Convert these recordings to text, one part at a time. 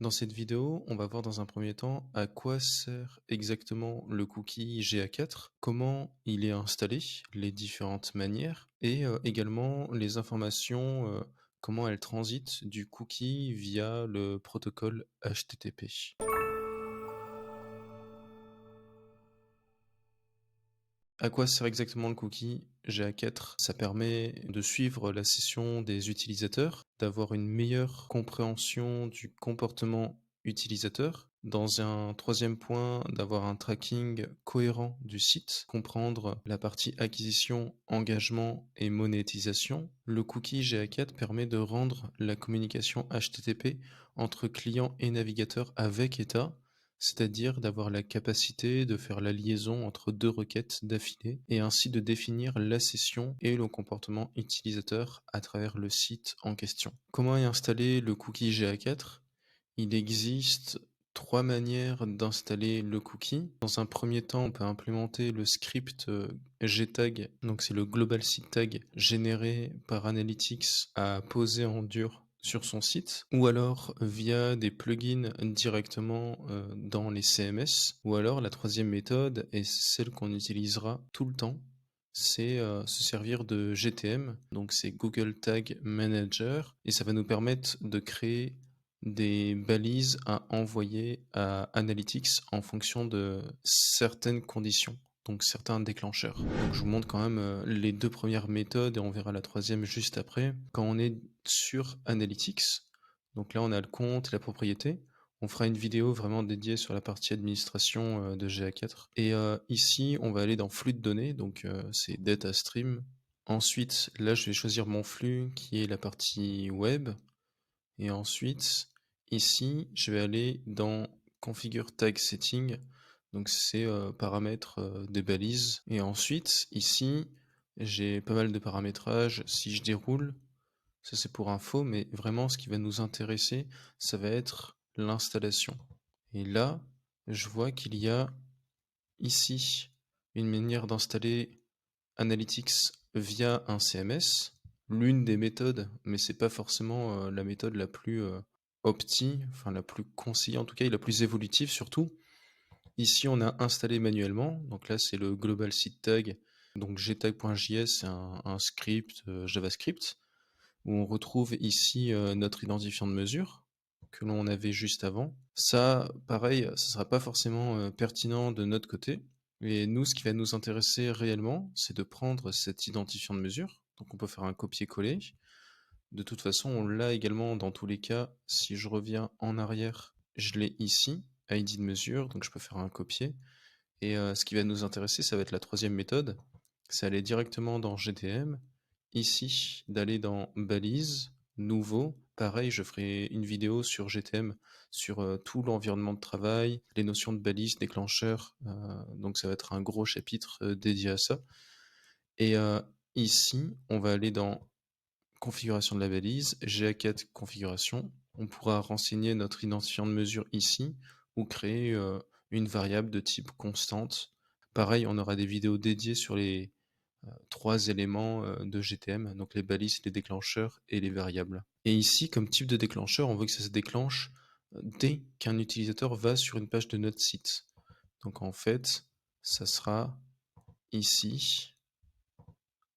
Dans cette vidéo, on va voir dans un premier temps à quoi sert exactement le cookie GA4, comment il est installé, les différentes manières et également les informations, comment elles transitent du cookie via le protocole HTTP. À quoi sert exactement le cookie GA4? Ça permet de suivre la session des utilisateurs, d'avoir une meilleure compréhension du comportement utilisateur. Dans un troisième point, d'avoir un tracking cohérent du site, comprendre la partie acquisition, engagement et monétisation. Le cookie GA4 permet de rendre la communication HTTP entre client et navigateur avec état, c'est-à-dire d'avoir la capacité de faire la liaison entre 2 requêtes d'affilée et ainsi de définir la session et le comportement utilisateur à travers le site en question. Comment est installé le cookie GA4? Il existe 3 manières d'installer le cookie. Dans un premier temps, on peut implémenter le script, gtag, donc c'est le global seed tag généré par Analytics à poser en dur sur son site, ou alors via des plugins directement, dans les CMS, ou alors la troisième méthode et celle qu'on utilisera tout le temps, c'est, se servir de GTM, donc c'est Google Tag Manager et ça va nous permettre de créer des balises à envoyer à Analytics en fonction de certaines conditions, donc certains déclencheurs. Donc je vous montre quand même, les 2 premières méthodes et on verra la troisième juste après. Quand on est sur Analytics, donc là on a le compte et la propriété. On fera une vidéo vraiment dédiée sur la partie administration, de GA4 et ici on va aller dans flux de données, donc c'est data stream. Ensuite, là je vais choisir mon flux qui est la partie web. Et ensuite, ici, je vais aller dans configure tag setting, donc c'est, paramètres, des balises et ensuite ici, j'ai pas mal de paramétrages. Si je déroule, ça c'est pour info, mais vraiment ce qui va nous intéresser, ça va être l'installation et là, je vois qu'il y a ici une manière d'installer Analytics via un CMS, l'une des méthodes, mais c'est pas forcément, la méthode la plus, enfin la plus conseillée en tout cas et la plus évolutive surtout. Ici, on a installé manuellement, donc là c'est le global seed tag, donc gtag.js, c'est un script, JavaScript, où on retrouve ici, notre identifiant de mesure que l'on avait juste avant. Ça, pareil, ça sera pas forcément, pertinent de notre côté et nous, ce qui va nous intéresser réellement, c'est de prendre cet identifiant de mesure, donc on peut faire un copier-coller. De toute façon, on l'a également dans tous les cas. Si je reviens en arrière, je l'ai ici, ID de mesure, donc je peux faire un copier et ce qui va nous intéresser, ça va être la troisième méthode. C'est aller directement dans GTM, ici, d'aller dans balise, nouveau. Pareil, je ferai une vidéo sur GTM, sur, tout l'environnement de travail, les notions de balise, déclencheur, donc ça va être un gros chapitre, dédié à ça et ici, on va aller dans configuration de la balise, GA4 configuration. On pourra renseigner notre identifiant de mesure ici ou créer, une variable de type constante. Pareil, on aura des vidéos dédiées sur les, 3 éléments, de GTM, donc les balises, les déclencheurs et les variables. Et ici, comme type de déclencheur, on veut que ça se déclenche, dès qu'un utilisateur va sur une page de notre site. Donc en fait, ça sera ici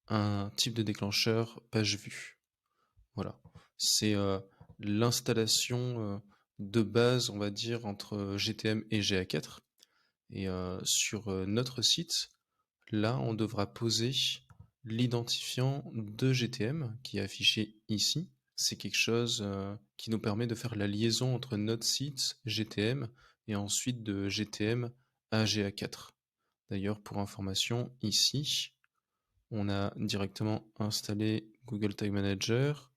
un type de déclencheur page vue. Voilà, c'est, l'installation, de base, on va dire, entre GTM et GA4 et sur, notre site, là, on devra poser l'identifiant de GTM qui est affiché ici. C'est quelque chose, qui nous permet de faire la liaison entre notre site GTM et ensuite de GTM à GA4. D'ailleurs, pour information, ici, on a directement installé Google Tag Manager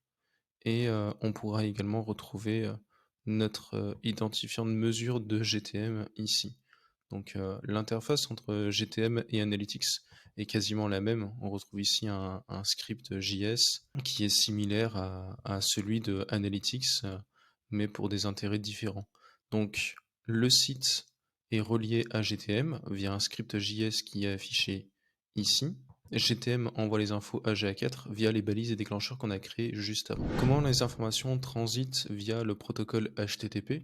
et on pourra également retrouver, notre, identifiant de mesure de GTM ici. Donc l'interface entre GTM et Analytics est quasiment la même. On retrouve ici un script JS qui est similaire à celui de Analytics, mais pour des intérêts différents. Donc le site est relié à GTM via un script JS qui est affiché ici. GTM envoie les infos à GA4 via les balises et déclencheurs qu'on a créés juste avant. Comment les informations transitent via le protocole HTTP?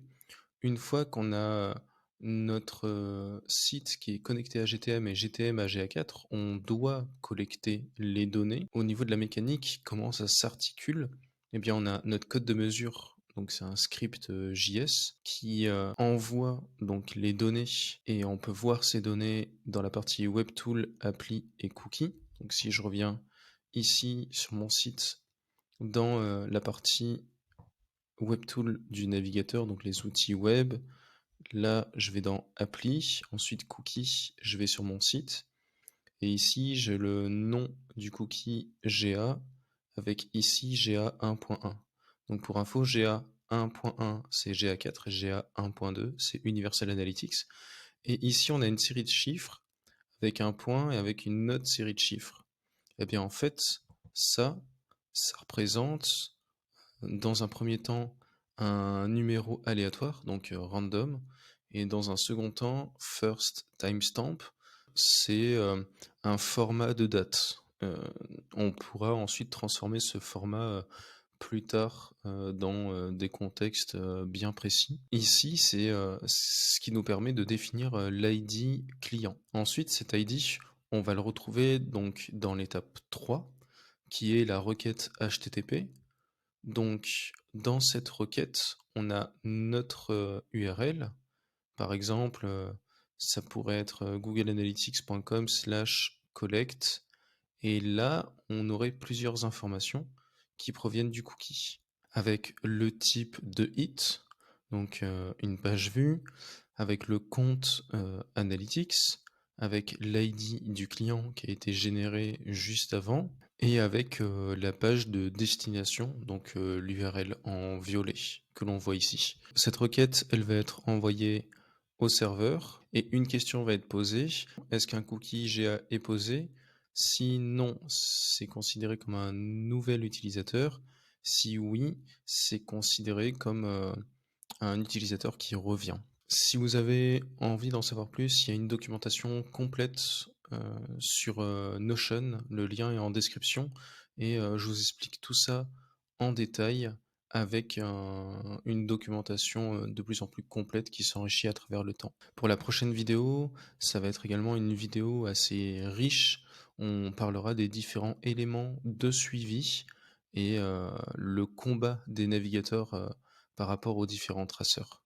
une fois qu'on a notre, site qui est connecté à GTM et GTM à GA4, on doit collecter les données. Au niveau de la mécanique, comment ça s'articule? Eh bien, on a notre code de mesure, donc c'est un script, JS qui, envoie donc les données et on peut voir ces données dans la partie WebTool, appli et cookies. Donc si je reviens ici sur mon site dans, la partie WebTool du navigateur, donc les outils web. Là, je vais dans appli, ensuite cookie, je vais sur mon site et ici j'ai le nom du cookie GA avec ici GA 1.1. Donc pour info, GA 1.1 c'est GA4 et GA 1.2 c'est Universal Analytics. Et ici on a une série de chiffres avec un point et avec une autre série de chiffres. Et bien en fait, ça représente dans un premier temps un numéro aléatoire, donc random, et dans un second temps, first timestamp, c'est un format de date. On pourra ensuite transformer ce format plus tard dans des contextes bien précis. Ici, c'est ce qui nous permet de définir l'ID client. Ensuite, cet ID, on va le retrouver donc dans l'étape 3, qui est la requête HTTP. Donc, dans cette requête, on a notre URL. Par exemple, ça pourrait être googleanalytics.com/collect. Et là, on aurait plusieurs informations qui proviennent du cookie. Avec le type de hit, donc une page vue, avec le compte Analytics, avec l'ID du client qui a été généré juste avant, et avec la page de destination, donc l'URL en violet que l'on voit ici. Cette requête, elle va être envoyée au serveur et une question va être posée. Est-ce qu'un cookie GA est posé? Si non, c'est considéré comme un nouvel utilisateur. Si oui, c'est considéré comme un utilisateur qui revient. Si vous avez envie d'en savoir plus, il y a une documentation complète sur Notion, le lien est en description et je vous explique tout ça en détail avec une documentation de plus en plus complète qui s'enrichit à travers le temps. Pour la prochaine vidéo, ça va être également une vidéo assez riche. On parlera des différents éléments de suivi et le combat des navigateurs par rapport aux différents traceurs.